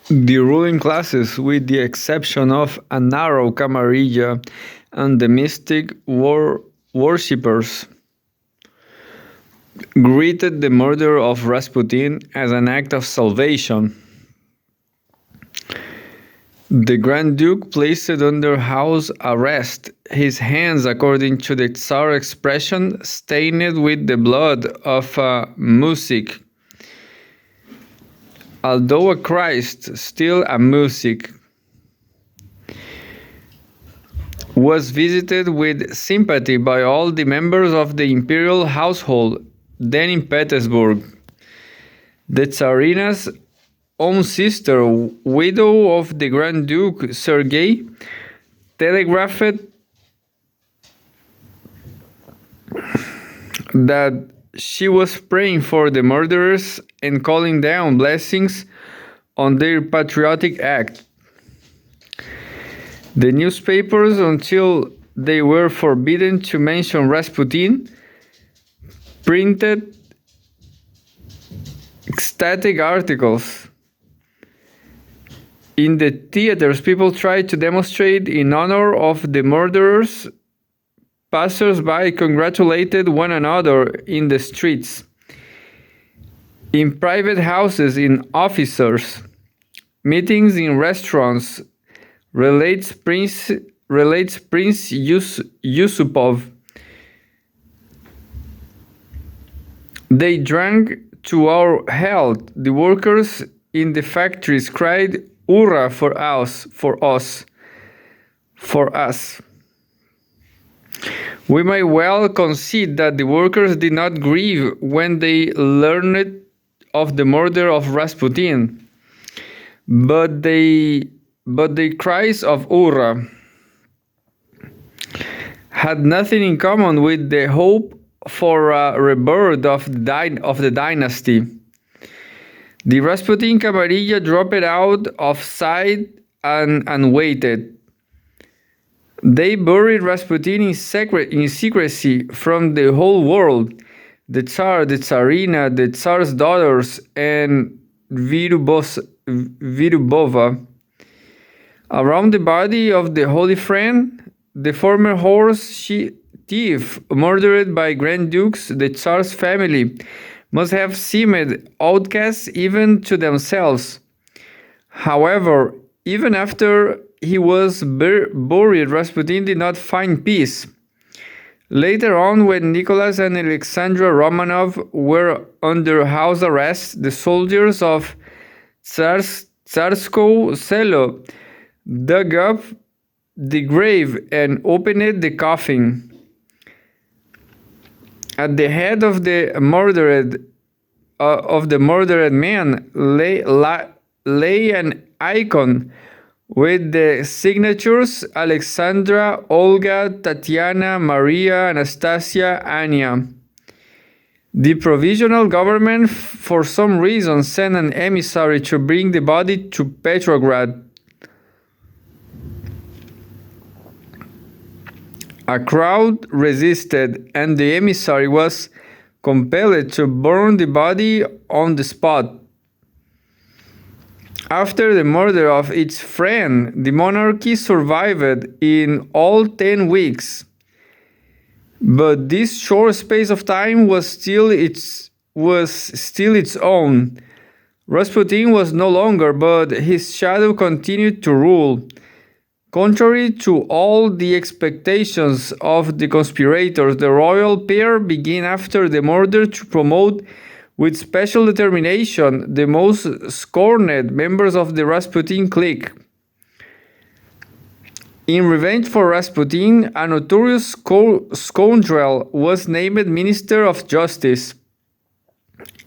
The ruling classes, with the exception of a narrow camarilla and the mystic worshippers, greeted the murder of Rasputin as an act of salvation. The Grand Duke placed under house arrest, his hands, according to the Tsar expression, stained with the blood of a music. Although a Christ, still a music. Was visited with sympathy by all the members of the imperial household, then in Petersburg. The Tsarina's own sister, widow of the Grand Duke Sergei, telegraphed that she was praying for the murderers and calling down blessings on their patriotic act. The newspapers, until they were forbidden to mention Rasputin, printed ecstatic articles. In the theaters, people tried to demonstrate in honor of the murderers. Passers-by congratulated one another in the streets, in private houses, in offices, meetings in restaurants, relates Prince Yusupov. They drank to our health. The workers in the factories cried, "Hurrah for us, for us, for us." We may well concede that the workers did not grieve when they learned of the murder of Rasputin, but the cries of "Hurrah" had nothing in common with the hope for a rebirth of the dynasty. The Rasputin camarilla dropped out of sight and waited. They buried Rasputin in secrecy from the whole world, the Tsar, the Tsarina, the Tsar's daughters, and Virubova. Around the body of the Holy Friend, the former horse thief murdered by Grand Dukes, the Tsar's family, must have seemed outcasts even to themselves. However, even after he was buried, Rasputin did not find peace. Later on, when Nicholas and Alexandra Romanov were under house arrest, the soldiers of Tsarskoe Selo dug up the grave and opened the coffin. At the head of the murdered man lay an icon with the signatures Alexandra, Olga, Tatiana, Maria, Anastasia, Anya. The provisional government, for some reason, sent an emissary to bring the body to Petrograd. A crowd resisted, and the emissary was compelled to burn the body on the spot. After the murder of its friend, the monarchy survived in all 10 weeks. But this short space of time was still its own. Rasputin was no longer, but his shadow continued to rule. Contrary to all the expectations of the conspirators, the royal pair began after the murder to promote with special determination the most scorned members of the Rasputin clique. In revenge for Rasputin, a notorious scoundrel was named Minister of Justice.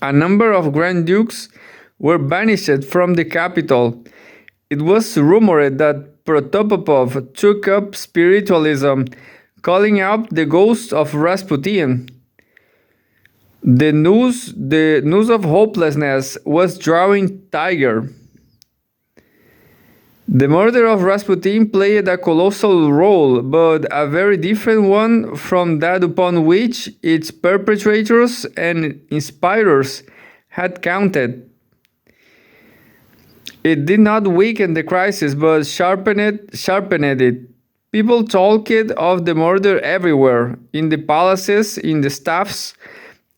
A number of Grand Dukes were banished from the capital. It was rumored that Protopopov took up spiritualism, calling up the ghost of Rasputin. The news of hopelessness was drawing tiger. The murder of Rasputin played a colossal role, but a very different one from that upon which its perpetrators and inspirers had counted. It did not weaken the crisis, but sharpened it. People talked of the murder everywhere, in the palaces, in the staffs,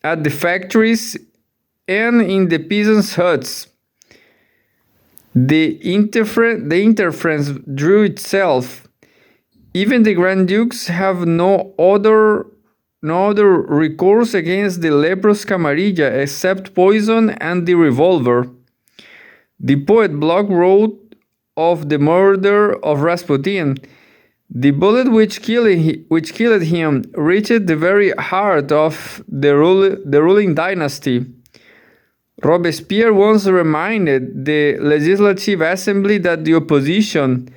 at the factories, and in the peasants' huts. The interference drew itself. Even the Grand Dukes have no other recourse against the leprous camarilla except poison and the revolver. The poet Bloch wrote of the murder of Rasputin. The bullet which killed him reached the very heart of the ruling dynasty. Robespierre once reminded the Legislative Assembly that the opposition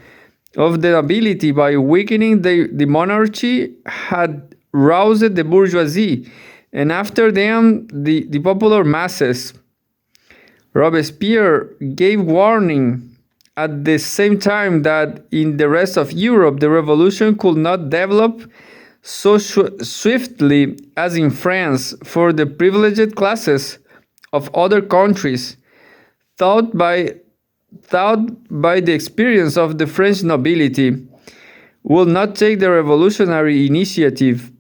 of the nobility by weakening the monarchy had roused the bourgeoisie, and after them the popular masses. Robespierre gave warning at the same time that in the rest of Europe the revolution could not develop so swiftly as in France, for the privileged classes of other countries, taught by the experience of the French nobility, will not take the revolutionary initiative.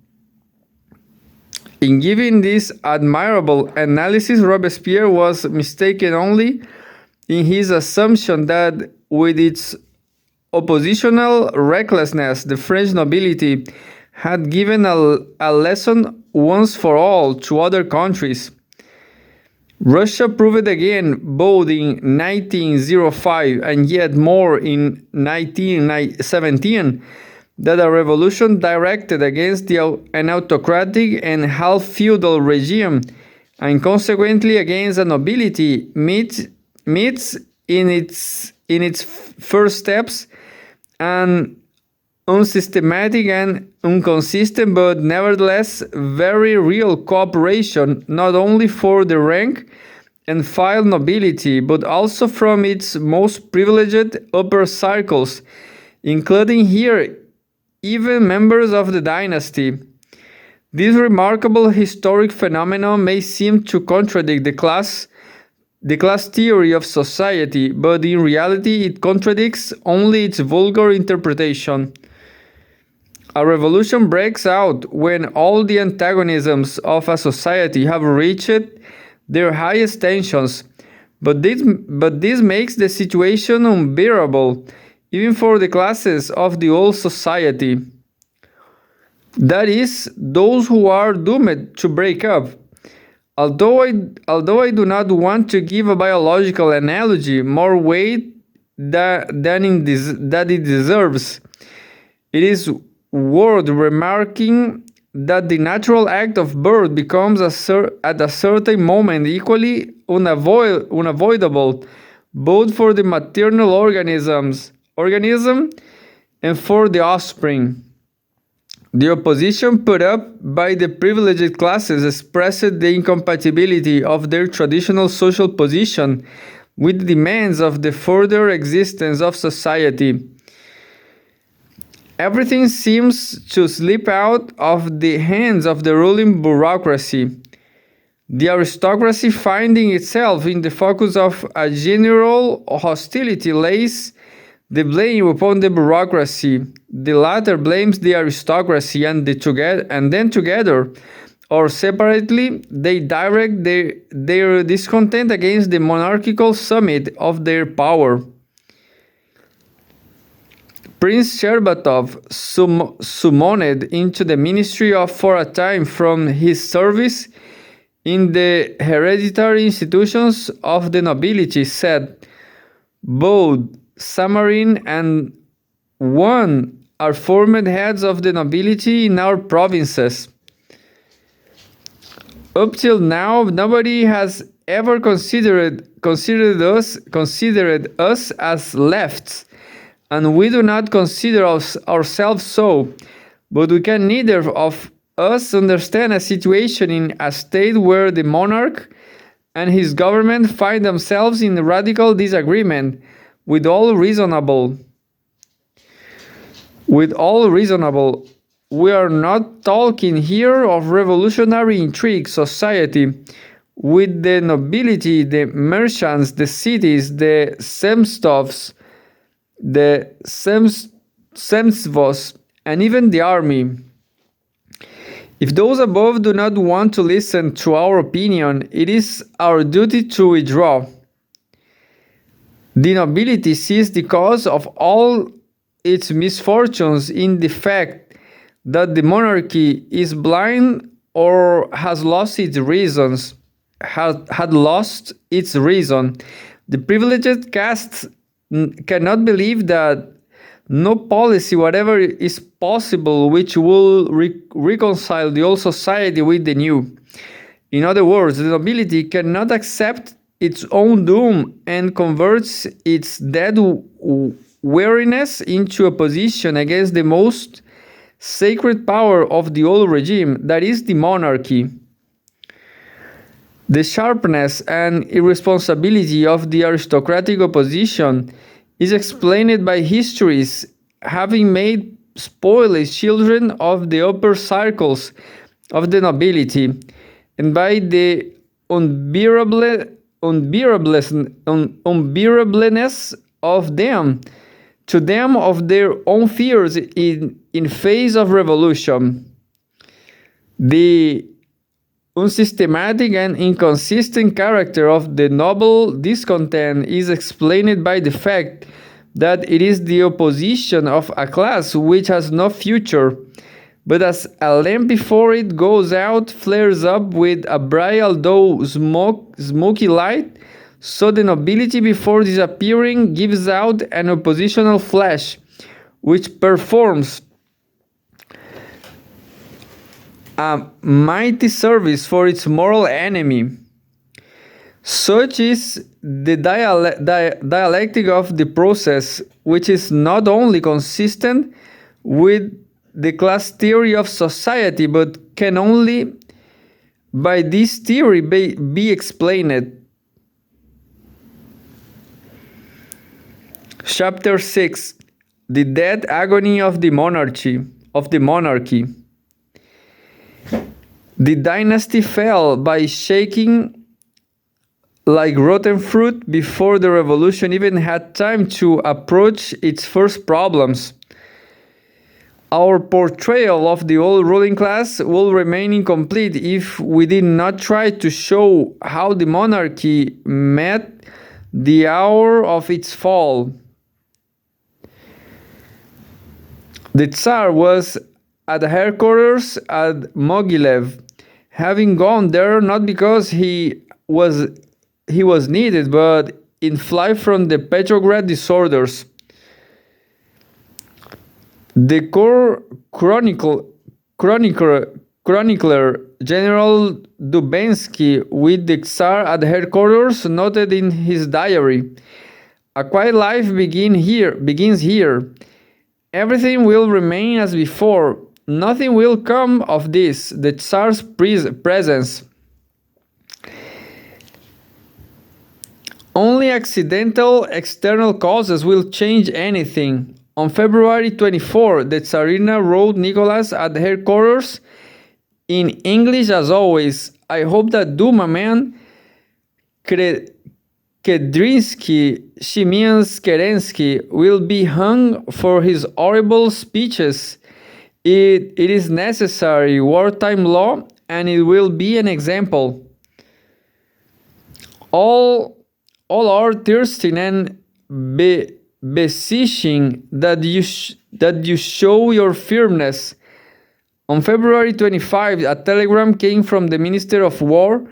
In giving this admirable analysis, Robespierre was mistaken only in his assumption that with its oppositional recklessness, the French nobility had given a lesson once for all to other countries. Russia proved again, both in 1905 and yet more in 1917, that a revolution directed against an autocratic and half-feudal regime, and consequently against a nobility, meets in its first steps an unsystematic and inconsistent but nevertheless very real cooperation, not only for the rank and file nobility, but also from its most privileged upper circles, including here even members of the dynasty. This remarkable historic phenomenon may seem to contradict the class theory of society, but in reality it contradicts only its vulgar interpretation. A revolution breaks out when all the antagonisms of a society have reached their highest tensions, but this makes the situation unbearable, even for the classes of the old society. That is, those who are doomed to break up. Although I do not want to give a biological analogy more weight than it deserves, it is worth remarking that the natural act of birth becomes at a certain moment equally unavoidable, both for the maternal organism and for the offspring. The opposition put up by the privileged classes expressed the incompatibility of their traditional social position with the demands of the further existence of society. Everything seems to slip out of the hands of the ruling bureaucracy. The aristocracy, finding itself in the focus of a general hostility, lays the blame upon the bureaucracy. The latter blames the aristocracy, and then together or separately they direct their discontent against the monarchical summit of their power. Prince Sherbatov, summoned into the ministry for a time from his service in the hereditary institutions of the nobility, said, "Both Samarin and one are former heads of the nobility in our provinces. Up till now, nobody has ever considered us as lefts, and we do not consider ourselves so. But we can neither of us understand a situation in a state where the monarch and his government find themselves in radical disagreement with all reasonable. We are not talking here of revolutionary intrigue society. with the nobility, the merchants, the cities, the semstovs, the semstvos, and even the army. If those above do not want to listen to our opinion, it is our duty to withdraw. The nobility sees the cause of all its misfortunes in the fact that the monarchy is blind or has lost its reasons, had lost its reason. The privileged caste cannot believe that no policy whatever is possible which will reconcile the old society with the new. In other words, the nobility cannot accept its own doom and converts its dead weariness into a position against the most sacred power of the old regime, that is the monarchy. The sharpness and irresponsibility of the aristocratic opposition is explained by histories having made spoiled children of the upper circles of the nobility, and by the unbearableness of them, to them of their own fears in face of revolution. The unsystematic and inconsistent character of the noble discontent is explained by the fact that it is the opposition of a class which has no future, but as a lamp before it goes out flares up with a bright although smoky light, so the nobility before disappearing gives out an oppositional flash, which performs a mighty service for its moral enemy. Such is the dialectic of the process, which is not only consistent with the class theory of society, but can only by this theory be explained. Chapter 6. The death agony of the monarchy. The dynasty fell by shaking like rotten fruit before the revolution even had time to approach its first problems. Our portrayal of the old ruling class will remain incomplete if we did not try to show how the monarchy met the hour of its fall. The Tsar was at headquarters at Mogilev, having gone there not because he was needed, but in flight from the Petrograd disorders. The chronicler General Dubensky, with the Tsar at headquarters, noted in his diary, "A quiet life begins here. Everything will remain as before. Nothing will come of this, the Tsar's presence. Only accidental external causes will change anything." On February 24, the Tsarina wrote Nicholas at headquarters in English as always, "I hope that Duma man Kedrinsky, she means Kerensky, will be hung for his horrible speeches. It is necessary wartime law, and it will be an example. All are thirsting and beseeching that you show your firmness." On February 25, a telegram came from the Minister of War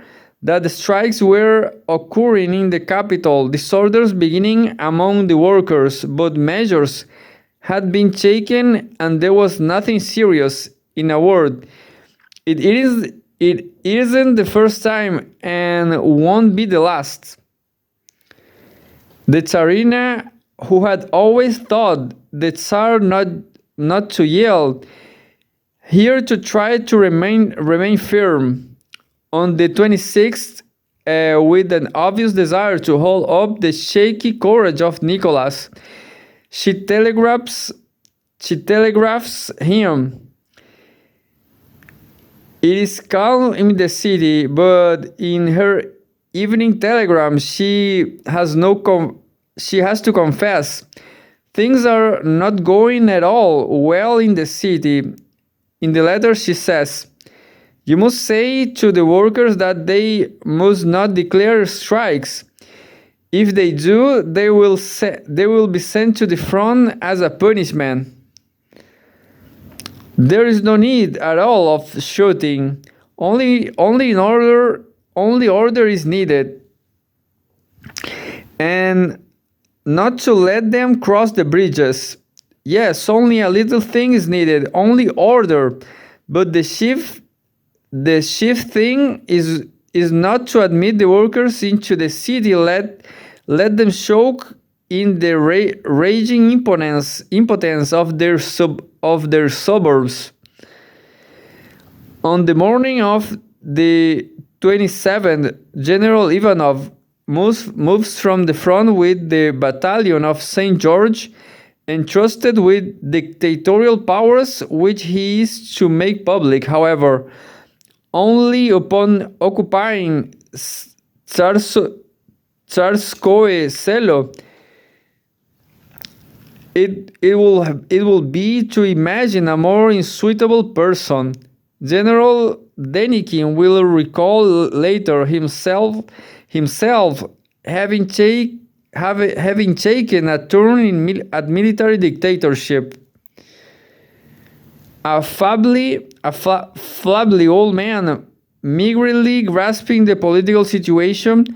that the strikes were occurring in the capital, disorders beginning among the workers, but measures had been taken and there was nothing serious. In a word, it isn't the first time and won't be the last. The Tsarina, who had always thought the Tsar not to yield, here to try to remain firm. On the 26th, with an obvious desire to hold up the shaky courage of Nicholas, she telegraphs him, It is calm in the city, but in her evening telegram, she has to confess things are not going at all well in the city. In the letter, she says, "You must say to the workers that they must not declare strikes. If they do, they will be sent to the front as a punishment. There is no need at all of shooting. Only order is needed, and not to let them cross the bridges. Yes, only a little thing is needed, only order. But the chief thing is not to admit the workers into the city. Let them choke in the raging impotence of their suburbs." On the morning of the 27th, General Ivanov moves from the front with the battalion of St. George, entrusted with dictatorial powers which he is to make public, however, only upon occupying Tsarskoye Selo. It will be to imagine a more unsuitable person. General Denikin will recall later himself having taken a turn at military dictatorship. A flabby old man, meagerly grasping the political situation,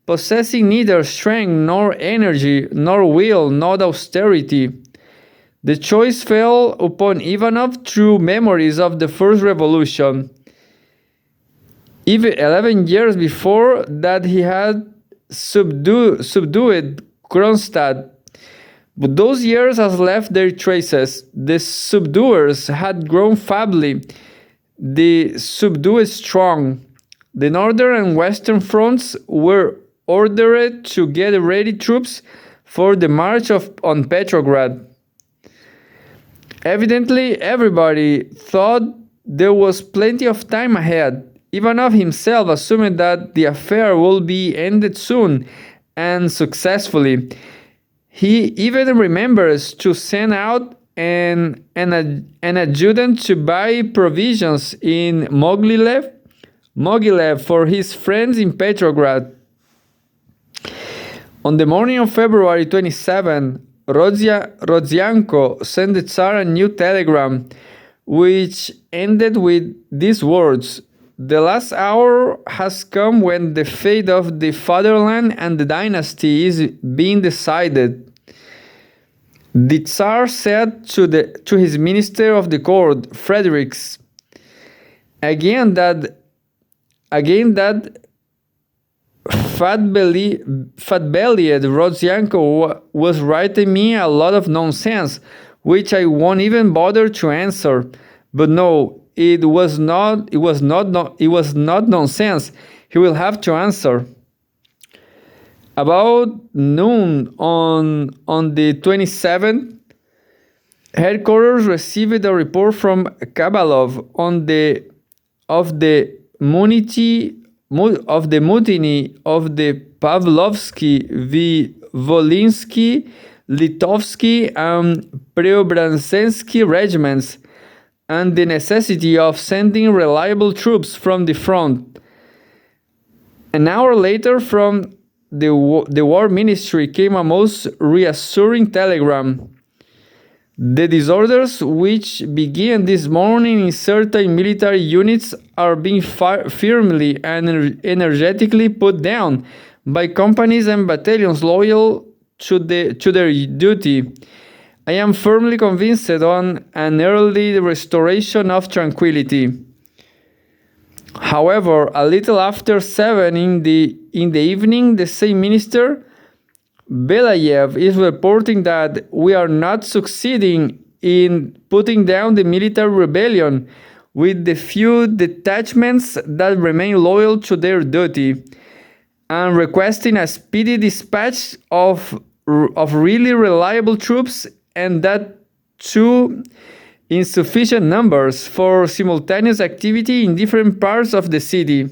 possessing neither strength nor energy, nor will, nor austerity. The choice fell upon Ivanov through memories of the first revolution. Even 11 years before that, he had subdued Kronstadt. But those years has left their traces. The subduers had grown flabby, the subdued strong. The northern and western fronts were ordered to get ready troops for the march on Petrograd. Evidently, everybody thought there was plenty of time ahead. Ivanov himself assumed that the affair would be ended soon and successfully. He even remembers to send out an adjutant to buy provisions in Mogilev for his friends in Petrograd. On the morning of February 27, Rodzianko sent the Tsar a new telegram, which ended with these words: "The last hour has come when the fate of the fatherland and the dynasty is being decided." The Tsar said to his minister of the court, Fredericks, again that fat-bellied Rodzianko was writing me a lot of nonsense, which I won't even bother to answer. But no, it was not nonsense. He will have to answer. About noon on the 27th, headquarters received a report from Kabalov of the mutiny of the Pavlovsky, Volinsky, Litovsky, and Preobrazhensky regiments, and the necessity of sending reliable troops from the front. An hour later, from the War Ministry came a most reassuring telegram. "The disorders which began this morning in certain military units are being firmly and energetically put down by companies and battalions loyal to their duty. I am firmly convinced on an early restoration of tranquility." However, a little after 7 in the evening, the same minister, Belayev, is reporting that we are not succeeding in putting down the military rebellion with the few detachments that remain loyal to their duty, and requesting a speedy dispatch of really reliable troops, and that too in sufficient numbers for simultaneous activity in different parts of the city.